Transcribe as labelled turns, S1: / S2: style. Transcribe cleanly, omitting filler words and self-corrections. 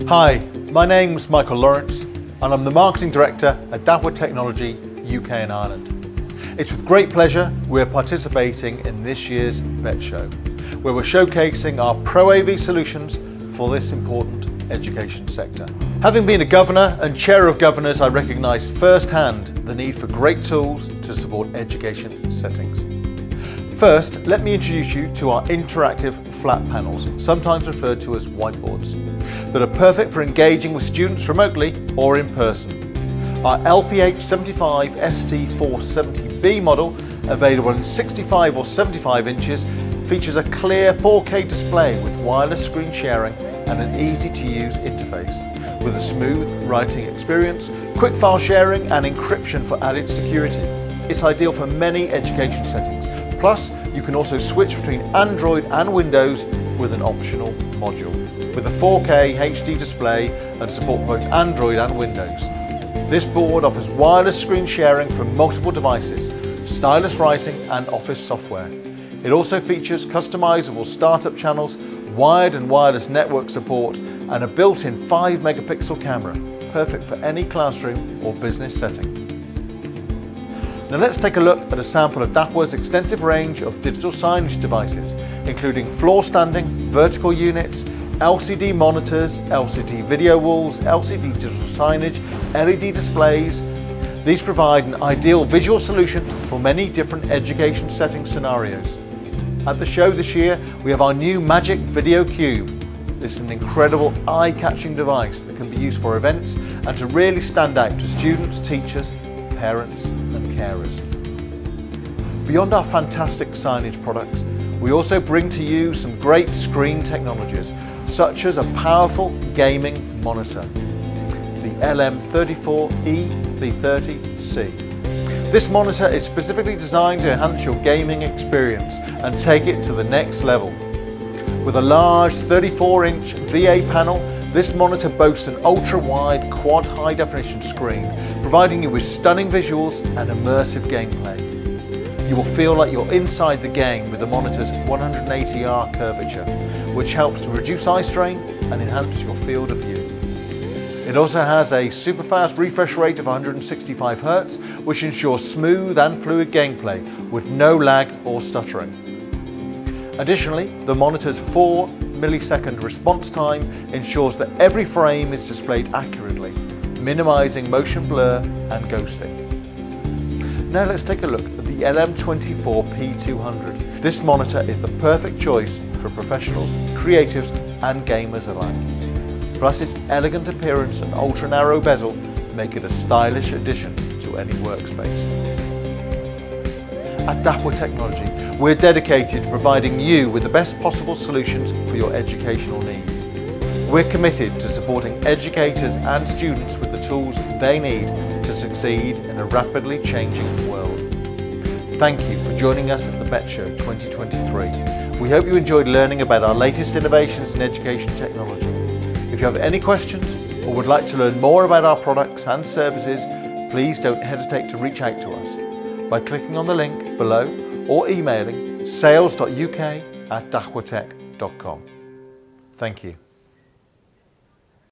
S1: Hi, my name's Michael Lawrence and I'm the Marketing Director at Dahua Technology UK and Ireland. It's with great pleasure we're participating in this year's Bettshow, where we're showcasing our Pro AV solutions for this important education sector. Having been a governor and chair of governors, I recognise firsthand the need for great tools to support education settings. First, let me introduce you to our interactive flat panels, sometimes referred to as whiteboards, that are perfect for engaging with students remotely or in person. Our LPH75 ST470B model, available in 65 or 75 inches, features a clear 4K display with wireless screen sharing and an easy-to-use interface, with a smooth writing experience, quick file sharing and encryption for added security. It's ideal for many education settings. Plus, you can also switch between Android and Windows with an optional module, with a 4K HD display and support both Android and Windows. This board offers wireless screen sharing from multiple devices, stylus writing and office software. It also features customizable startup channels, wired and wireless network support and a built-in 5 megapixel camera, perfect for any classroom or business setting. Now let's take a look at a sample of Dahua's extensive range of digital signage devices, including floor standing, vertical units, LCD monitors, LCD video walls, LCD digital signage, LED displays. These provide an ideal visual solution for many different education setting scenarios. At the show this year, we have our new Magic Video Cube. This is an incredible eye-catching device that can be used for events and to really stand out to students, teachers, parents and carers. Beyond our fantastic signage products, we also bring to you some great screen technologies, such as a powerful gaming monitor, the LM34E-30C. This monitor is specifically designed to enhance your gaming experience and take it to the next level. With a large 34-inch VA panel, this monitor boasts an ultra-wide quad high-definition screen, providing you with stunning visuals and immersive gameplay. You will feel like you're inside the game with the monitor's 180°R curvature, which helps to reduce eye strain and enhance your field of view. It also has a super fast refresh rate of 165 Hz, which ensures smooth and fluid gameplay with no lag or stuttering. Additionally, the monitor's 4-millisecond response time ensures that every frame is displayed accurately, minimizing motion blur and ghosting. Now let's take a look at the LM24P200. This monitor is the perfect choice for professionals, creatives and gamers alike. Plus its elegant appearance and ultra-narrow bezel make it a stylish addition to any workspace. At Dahua Technology, we're dedicated to providing you with the best possible solutions for your educational needs. We're committed to supporting educators and students with the tools they need to succeed in a rapidly changing world. Thank you for joining us at the Bettshow 2023. We hope you enjoyed learning about our latest innovations in education technology. If you have any questions or would like to learn more about our products and services, please don't hesitate to reach out to us by clicking on the link below or emailing sales.uk@dahuatech.com. Thank you.